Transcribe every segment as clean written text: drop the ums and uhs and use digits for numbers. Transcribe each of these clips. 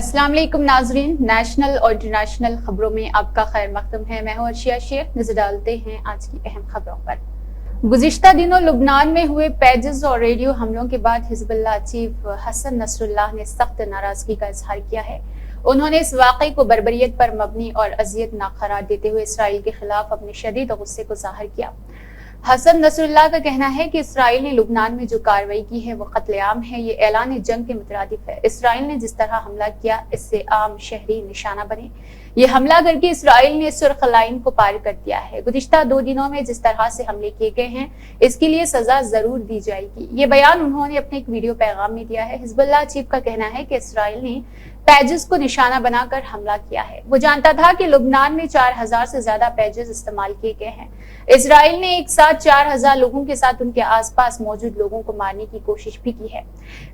अस्सलाम वालेकुम नाजरीन, नेशनल और इंटरनेशनल खबरों में आपका खैर मकदम है। मैं हूं अर्शिया शेख। नजर डालते हैं आज की अहम खबरों पर। गुज़िश्ता दिनों लुबनान में हुए पेजेस और रेडियो हमलों के बाद हिजबुल्लाह चीफ हसन नसरुल्लाह ने सख्त नाराजगी का इजहार किया है। उन्होंने इस वाक़े को बर्बरियत पर मबनी और अज़ियतनाक करार देते हुए इसराइल के खिलाफ अपने शदीद गुस्से को ज़ाहिर किया। हसन नसरुल्लाह का कहना है कि इसराइल ने लुबनान में जो कार्रवाई की है वो कत्लेआम है, ये ऐलान जंग के मुतरादिफ है। इसराइल ने जिस तरह हमला किया इससे आम शहरी निशाना बने। ये हमला करके इसराइल ने सुर्ख लाइन को पार कर दिया है। गुज़िश्ता 2 दिनों में जिस तरह से हमले किए गए हैं इसके लिए सजा जरूर दी जाएगी। ये बयान उन्होंने अपने एक वीडियो पैगाम में दिया है। हिजबुल्लाह चीफ का कहना है कि इसराइल ने पेजेस को निशाना बनाकर हमला किया है। वो जानता था कि लुबनान में 4000 से ज्यादा पेजेस इस्तेमाल किए गए हैं। इसराइल ने एक साथ 4000 लोगों के साथ उनके आसपास मौजूद लोगों को मारने की कोशिश भी की है।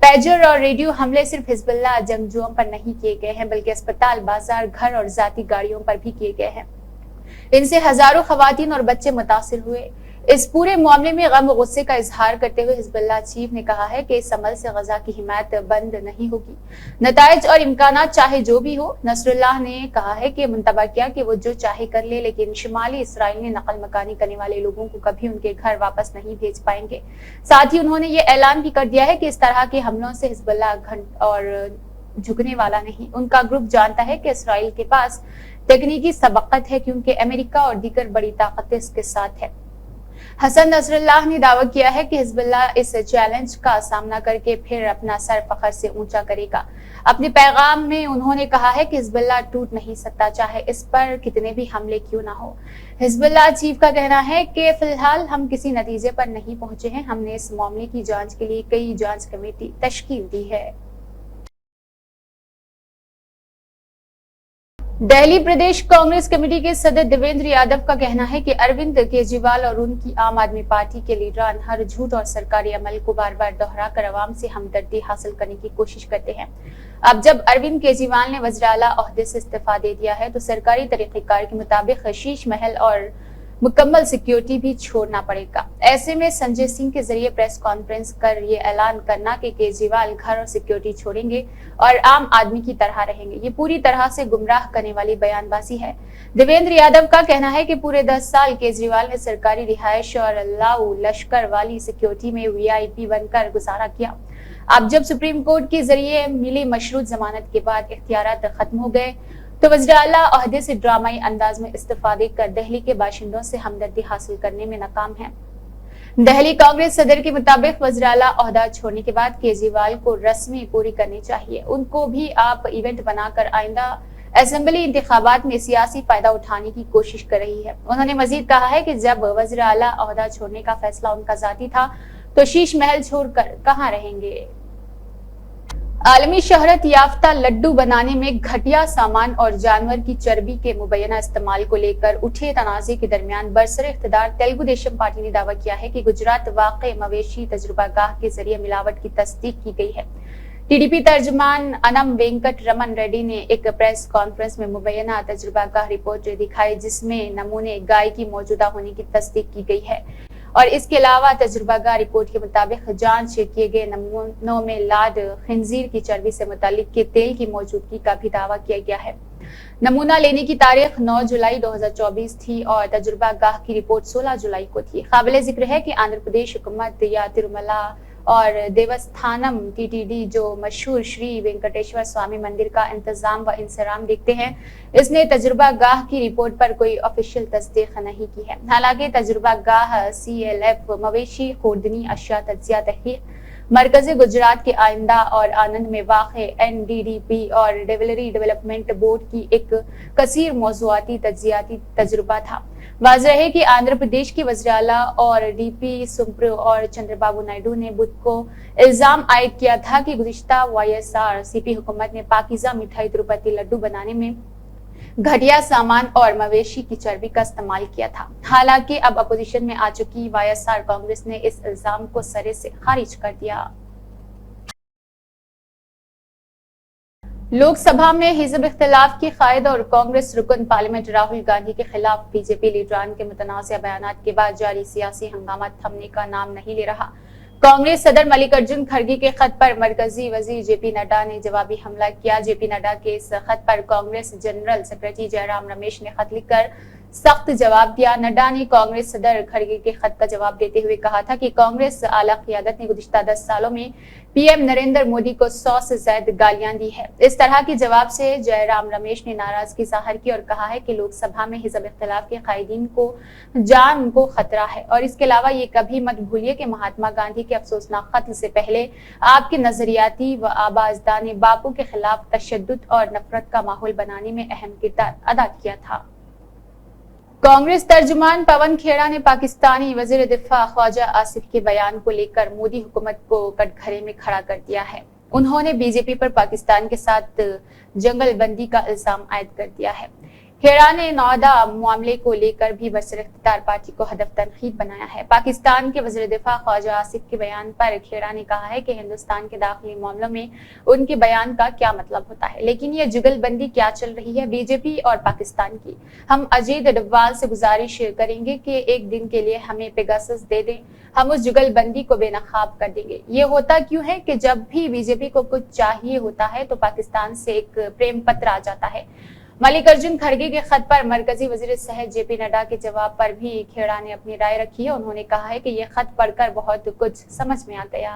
पेजर और रेडियो हमले सिर्फ हिजबुल्लाह जंगजुओं पर नहीं किए गए हैं बल्कि अस्पताल, बाजार, घर और जाती गाड़ियों पर भी किए गए हैं। इनसे हजारों खवातीन और बच्चे मुतासिर हुए। इस पूरे मामले में गम और गुस्से का इजहार करते हुए हिजबुल्लाह चीफ ने कहा है कि इस अमल से गजा की हिमायत बंद नहीं होगी, नताइज और इम्कानात चाहे जो भी हो। नसरुल्लाह ने कहा है कि मुंतबा किया कि वो जो चाहे कर ले, लेकिन शुमाली इसराइल ने नकल मकानी करने वाले लोगों को कभी उनके घर वापस नहीं भेज पाएंगे। साथ ही उन्होंने ये ऐलान भी कर दिया है कि इस तरह के हमलों से हिजबुल्लाह घंट और झुकने वाला नहीं। उनका ग्रुप जानता है कि इसराइल के पास तकनीकी सबकत है क्योंकि अमेरिका और दीगर बड़ी ताकतें इसके साथ है। हसन नसरुल्लाह ने दावा किया है कि हिजबुल्लाह इस चैलेंज का सामना करके फिर अपना सर फखर से ऊंचा करेगा। अपने पैगाम में उन्होंने कहा है कि हिजबुल्लाह टूट नहीं सकता, चाहे इस पर कितने भी हमले क्यों ना हो। हिजबुल्लाह चीफ का कहना है कि फिलहाल हम किसी नतीजे पर नहीं पहुंचे हैं। हमने इस मामले की जांच के लिए कई जांच कमेटी तश्कील दी है। दिल्ली प्रदेश कांग्रेस कमेटी के सदर देवेंद्र यादव का कहना है कि अरविंद केजरीवाल और उनकी आम आदमी पार्टी के लीडरान हर झूठ और सरकारी अमल को बार बार दोहराकर अवाम से हमदर्दी हासिल करने की कोशिश करते हैं। अब जब अरविंद केजरीवाल ने वज़ीर आला ओहदे से इस्तीफा दे दिया है तो सरकारी तरीक़ेकार के मुताबिक शीश महल और मुकम्मल सिक्योरिटी भी छोड़ना पड़ेगा। ऐसे में संजय सिंह के जरिए प्रेस कॉन्फ्रेंस कर ये ऐलान करना कि केजरीवाल घर और सिक्योरिटी छोड़ेंगे और आम आदमी की तरह रहेंगे, ये पूरी तरह से गुमराह करने वाली बयानबाजी है। देवेंद्र यादव का कहना है कि पूरे 10 साल केजरीवाल ने सरकारी रिहायश और लाऊ लश्कर वाली सिक्योरिटी में VIP बनकर गुजारा किया। अब जब सुप्रीम कोर्ट के जरिए मिली मशरूत जमानत के बाद इख्तियारात खत्म हो गए तो वज़ीर आला ओहदे से ड्रामाई अंदाज में इस्तीफा देकर दिल्ली के बाशिंदों से हमदर्दी हासिल करने में नाकाम है। दिल्ली कांग्रेस सदर के मुताबिक वज़ीर आला ओहदा छोड़ने के बाद केजरीवाल को रस्में पूरी करनी चाहिए। उनको भी आप इवेंट बनाकर आइंदा असेंबली इंतखाबात में सियासी फायदा उठाने की कोशिश कर रही है। उन्होंने मजीद कहा है कि जब वज़ीर आला ओहदा छोड़ने का फैसला उनका जाती था तो शीश महल छोड़कर कहां रहेंगे। आलमी शहरत याफ्ता लड्डू बनाने में घटिया सामान और जानवर की चर्बी के मुबैना इस्तेमाल को लेकर उठे तनाज़े के दरमियान बरसर इख्तिदार तेलुगु देशम पार्टी ने दावा किया है कि गुजरात वाक़े मवेशी तजुर्बागाह के जरिए मिलावट की तस्दीक की गई है। TDP तर्जमान अनम वेंकट रमन रेड्डी ने एक प्रेस कॉन्फ्रेंस में मुबैना तजुर्बागाह रिपोर्ट दिखाई जिसमें नमूने गाय की मौजूदा होने की तस्दीक की गई है और इसके अलावा तजुर्बागाह रिपोर्ट के मुताबिक जांच किए गए नमूनों में लाद खिंजीर की चर्बी से मुतालिक के तेल की मौजूदगी का भी दावा किया गया है। नमूना लेने की तारीख 9 जुलाई 2024 थी और तजुर्बागाह की रिपोर्ट 16 जुलाई को थी। काबिल जिक्र है कि आंध्र प्रदेश हुकूमत या तिरुमला और देवस्थानम TTD जो मशहूर श्री वेंकटेश्वर स्वामी मंदिर का इंतजाम व इंसराम देखते हैं, इसने तजुर्बागाह की रिपोर्ट पर कोई ऑफिशियल तस्दीक नहीं की है। हालांकि तजुर्बागाह CLF मवेशी खुर्दनी अशिया तज्जिया तहकीक मरकज़ी गुजरात के आइंदा और आनंद में वाक़े NDDP और डेवलरी डेवलपमेंट बोर्ड की एक कसीर मौज़ूआती तज्जियाती तजुर्बा था। वाज़ेह है कि आंध्र प्रदेश की वज़ीर आला और DP सुब्रू और चंद्रबाबू नायडू ने बुध को इल्जाम आयद किया था कि गुज़िश्ता YSRCP हुकूमत ने पाकीज़ा मिठाई तिरुपति लड्डू बनाने में घटिया सामान और मवेशी की चर्बी का इस्तेमाल किया था। हालांकि अब अपोजिशन में आ चुकी YSR कांग्रेस ने इस इल्जाम को सरे से खारिज कर दिया। लोकसभा में हिज़्ब इख्तिलाफ की कायद और कांग्रेस रुकन पार्लियामेंट राहुल गांधी के खिलाफ बीजेपी लीडरान के मुतनाज़िअ बयानात के बाद जारी सियासी हंगामा थमने का नाम नहीं ले रहा। कांग्रेस सदर मल्लिकार्जुन खड़गे के खत पर मरकजी वजीर जेपी नड्डा ने जवाबी हमला किया। जेपी नड्डा के इस खत पर कांग्रेस जनरल सेक्रेटरी जयराम रमेश ने खत लिखकर सख्त जवाब दिया। नड्डा ने कांग्रेस सदर खड़गे के खत का जवाब देते हुए कहा था कि कांग्रेस आला क़ियादत ने गुज़िश्ता 10 सालों में पीएम नरेंद्र मोदी को 100 से ज्यादा गालियां दी है। इस तरह के जवाब से जयराम रमेश ने नाराजगी जाहिर की और कहा है कि लोकसभा में हिज़्ब इख्तिलाफ के कायदीन को जान को खतरा है। और इसके अलावा ये कभी मत भूलिए कि महात्मा गांधी के अफसोसनाक कत्ल से पहले आपके नजरियाती व आबाजदा ने बापू के खिलाफ तशद्दुद और नफरत का माहौल बनाने में अहम किरदार अदा किया था। कांग्रेस तर्जुमान पवन खेड़ा ने पाकिस्तानी वजीर दिफा ख्वाजा आसिफ के बयान को लेकर मोदी हुकूमत को कटघरे में खड़ा कर दिया है। उन्होंने बीजेपी पर पाकिस्तान के साथ जंगलबंदी का इल्जाम आयद कर दिया है। खेड़ा ने नौदा मामले को लेकर भी बरसर-ए-इख्तियार पार्टी को हदफ तनकीद बनाया है। पाकिस्तान के वज़ीर दिफा ख्वाजा आसिफ के बयान पर खेड़ा ने कहा है कि हिंदुस्तान के दाखिली मामलों में उनके बयान का क्या मतलब होता है, लेकिन ये जुगलबंदी क्या चल रही है बीजेपी और पाकिस्तान की। हम अजीत डोभाल से गुजारिश करेंगे कि एक दिन के लिए हमें पेगासस दे दें, हम उस जुगलबंदी को बेनकाब कर देंगे। ये होता क्यों है कि जब भी बीजेपी को कुछ चाहिए होता है तो पाकिस्तान से एक प्रेम पत्र आ जाता है। मल्लिकार्जुन खड़गे के खत पर मरकजी वजीर सेहत जेपी नड्डा के जवाब पर भी खेड़ा ने अपनी राय रखी है। उन्होंने कहा है कि यह खत पढ़कर बहुत कुछ समझ में आ गया।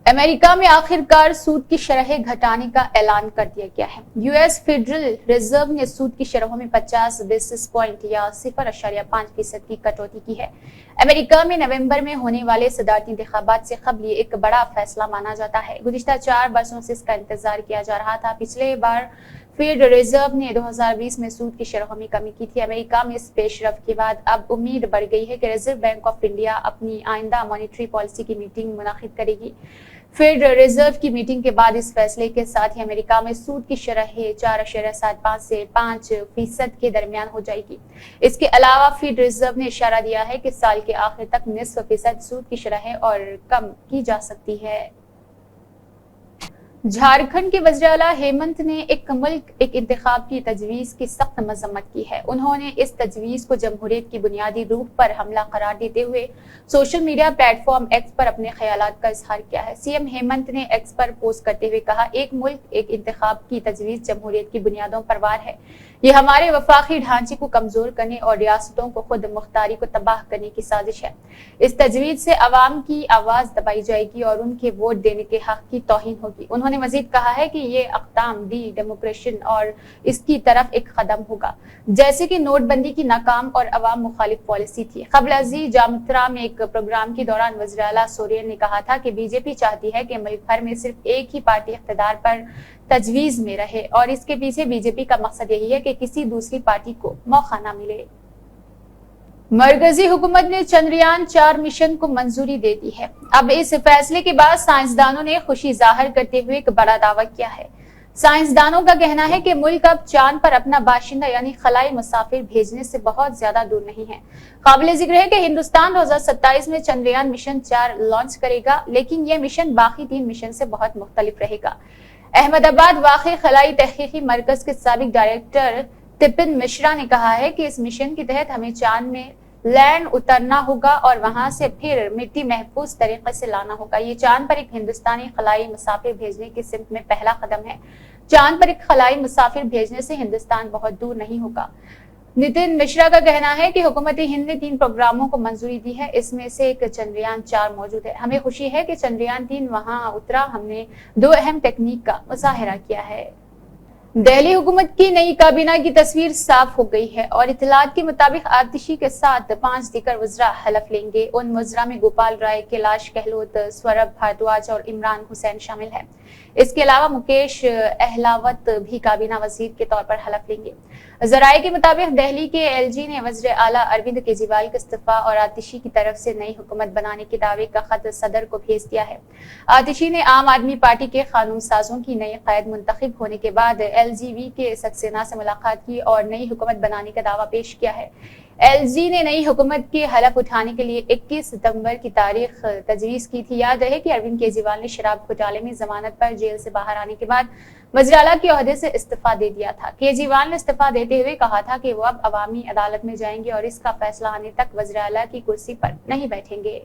अमेरिका में आखिरकार सूद की शरह घटाने का ऐलान कर दिया गया है। यूएस फेडरल रिजर्व ने सूद की शरहों में 50 बेसिस पॉइंट या 0.5% की कटौती की है। अमेरिका में नवंबर में होने वाले सदारती इंतखाबात से कबल ये एक बड़ा फैसला माना जाता है। गुज़िश्ता 4 बरसों से इसका इंतजार किया जा रहा था। पिछले बार फेडरल रिजर्व ने 2020 में सूद की शरहों में कमी की थी। अमेरिका में इस पेशरफ के बाद अब उम्मीद बढ़ गई है कि रिजर्व बैंक ऑफ इंडिया अपनी आइंदा मॉनेटरी पॉलिसी की मीटिंग मुनाकिद करेगी। फेडरल रिजर्व की मीटिंग के बाद इस फैसले के साथ ही अमेरिका में सूद की शरह 4.75 से 5% के दरमियान हो जाएगी। इसके अलावा फेडरल रिजर्व ने इशारा दिया है कि साल के आखिर तक 0.5% सूद की शरह और कम की जा सकती है। झारखंड के वज़ीर आला हेमंत ने एक मुल्क एक इंतखाब की तजवीज की सख्त मजम्मत की है। उन्होंने इस तजवीज को जमहूरियत की बुनियादी रूह पर हमला करार देते हुए सोशल मीडिया प्लेटफॉर्म एक्स पर अपने ख्यालात का इजहार किया है। सीएम हेमंत ने एक्स पर पोस्ट करते हुए कहा, एक मुल्क एक इंतखाब की तजवीज जमहूरियत की बुनियादों पर वार है। ये हमारे वफाकी ढांचे को कमजोर करने और रियासतों को खुद मुख्तारी को तबाह करने की साजिश है। इस तजवीज से अवाम की आवाज दबाई जाएगी और उनके वोट देने के हक की तौहीन होगी। उन्होंने मजीद कहा है कि ये अक़दाम डी डेमोक्रेशन और इसकी तरफ एक कदम होगा, जैसे कि नोटबंदी की नाकाम और अवाम मुखालिफ पॉलिसी थी। कबल अज़ी जामत्रा में एक प्रोग्राम के दौरान वज़ीर आला सोरेन ने कहा था कि बीजेपी चाहती है कि मुल्क भर में सिर्फ एक ही पार्टी इख्तिदार पर तजवीज में रहे और इसके पीछे बीजेपी का मकसद यही है कि किसी दूसरी पार्टी को मौका न मिले। मरकजी हुकूमत ने चंद्रयान 4 मिशन को मंजूरी दे दी है। अब इस फैसले के बाद साइंसदानों ने खुशी जाहिर करते हुए एक बड़ा दावा किया है। साइंसदानों का कहना है कि मुल्क अब चांद पर अपना बाशिंदा यानी खलाई मुसाफिर भेजने से बहुत ज्यादा दूर नहीं है। काबिल जिक्र है कि हिंदुस्तान 2027 में चंद्रयान मिशन 4 लॉन्च करेगा, लेकिन यह मिशन बाकी 3 मिशन से बहुत मुख्तलिफ रहेगा। अहमदाबाद वाक़ई खलाई तहकीकी मरकज के साबिक डायरेक्टर तिपिन मिश्रा ने कहा है कि इस मिशन के तहत हमें चांद में लैंड उतरना होगा और वहां से फिर मिट्टी महफूज तरीके से लाना होगा। ये चांद पर एक हिंदुस्तानी खलाई मुसाफिर भेजने की सिमत में पहला कदम है। चांद पर एक खलाई मुसाफिर भेजने से हिंदुस्तान बहुत दूर नहीं होगा। नितिन मिश्रा का कहना है कि हुकूमत हिंद ने 3 प्रोग्रामों को मंजूरी दी है, इसमें से एक चंद्रयान 4 मौजूद है। हमें खुशी है कि चंद्रयान 3 वहां उतरा। हमने 2 अहम तकनीक का मुजाहिरा किया है। दिल्ली हुकूमत की नई काबीना की तस्वीर साफ हो गई है और इतलात के मुताबिक आतिशी के साथ 5 दीगर वज़रा हलफ लेंगे। उन वज़रा में गोपाल राय, कैलाश गहलोत, सौरभ भारद्वाज और इमरान हुसैन शामिल हैं। इसके अलावा मुकेश अहलावत भी काबीना वजीर के तौर पर हलफ लेंगे। जराये के मुताबिक दिल्ली के एलजी ने वज़ीर आला अरविंद केजरीवाल के इस्तीफा और आतिशी की तरफ से नई हुकूमत बनाने के दावे का खत सदर को भेज दिया है। आतिशी ने आम आदमी पार्टी के कानून साजों की नई क़यादत मुंतखब होने के बाद एलजीवी के सक्सेना से मुलाकात की और नई हुकूमत बनाने का दावा पेश किया है। एलजी ने नई हुकूमत के हलफ उठाने के लिए 21 सितंबर की तारीख तजवीज़ की थी। याद रहे कि अरविंद केजरीवाल ने शराब घोटाले में जमानत पर जेल से बाहर आने के बाद वज़ीर आला के ओहदे से इस्तीफा दे दिया था। केजरीवाल ने इस्तीफा देते हुए कहा था कि वो अब अवामी अदालत में जाएंगे और इसका फैसला आने तक वज़ीर आला की कुर्सी पर नहीं बैठेंगे।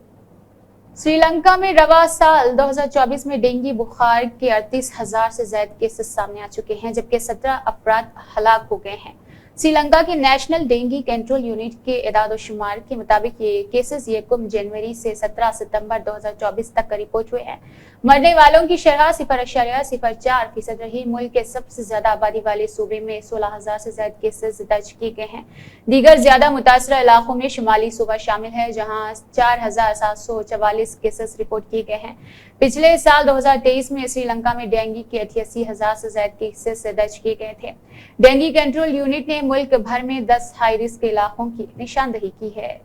श्रीलंका में रवा साल 2024 में डेंगू बुखार के 38,000 से ज्यादा केसेस सामने आ चुके हैं, जबकि 17 अफराद हलाक हो गए हैं। श्रीलंका की नेशनल डेंगू कंट्रोल यूनिट के एदाद-ओ-शुमार के मुताबिक ये केसेस यकम जनवरी से 17 सितंबर 2024 तक रिपोर्ट हुए हैं। मरने वालों की शरह 0.04% रही। मुल्क के सबसे ज्यादा आबादी वाले सूबे में 16,000 से ज्यादा केसेस दर्ज किए गए हैं। दीगर ज्यादा मुतासरा इलाकों में शुमाली सूबा शामिल है, जहां 4,744 केसेस रिपोर्ट किए गए हैं। पिछले साल 2023 में श्रीलंका में डेंगू के 88,000 से ज्यादा केसेस दर्ज किए गए थे। डेंगू कंट्रोल यूनिट ने मुल्क भर में 10 हाई रिस्क इलाकों की निशानदही की है।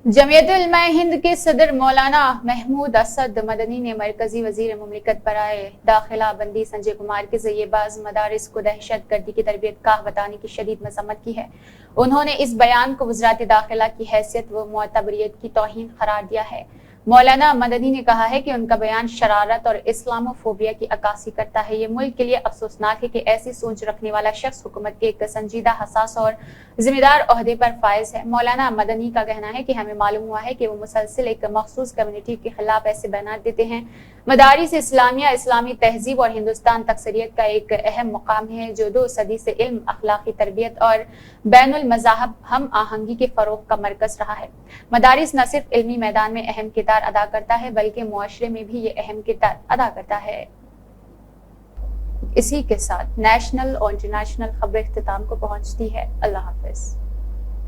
जमीयत उलमा हिंद के सदर मौलाना महमूद असद मदनी ने मरकजी वजीर मुमलिकत बराए दाखिला बंदी संजय कुमार के जरिए बाज मदारिस को दहशत गर्दी की तरबियत गाह बताने की शदीद मजम्मत की है। उन्होंने इस बयान को वज़रात दाखिला की हैसियत व मुअतबरियत की तौहीन करार दिया है। मौलाना मदनी ने कहा है कि उनका बयान शरारत और इस्लामोफोबिया की अक्कासी करता है। ये मुल्क के लिए अफसोसनाक है कि ऐसी सोच रखने वाला शख्स हुकूमत के एक संजीदा, हसास और जिम्मेदार ओहदे पर फायज है। मौलाना मदनी का कहना है कि हमें मालूम हुआ है कि वो मुसलसिल एक मखसूस कम्युनिटी के खिलाफ ऐसे बयान देते हैं। मदारिस इस्लामिया इस्लामी तहजीब और हिंदुस्तान तकसरियत का एक अहम मुकाम है, जो 2 सदी से इल्म, अखलाकी तरबियत और बैनुल मज़ाहब हम आहंगी के फरोग का मरकज रहा है। मदारिस न सिर्फ इल्मी मैदान में अहम किरदार अदा करता है, बल्कि मुआशरे में भी ये अहम किरदार अदा करता है। इसी के साथ नेशनल और इंटरनेशनल खबरें इख्तिताम को पहुंचती है। अल्लाह हाफिज।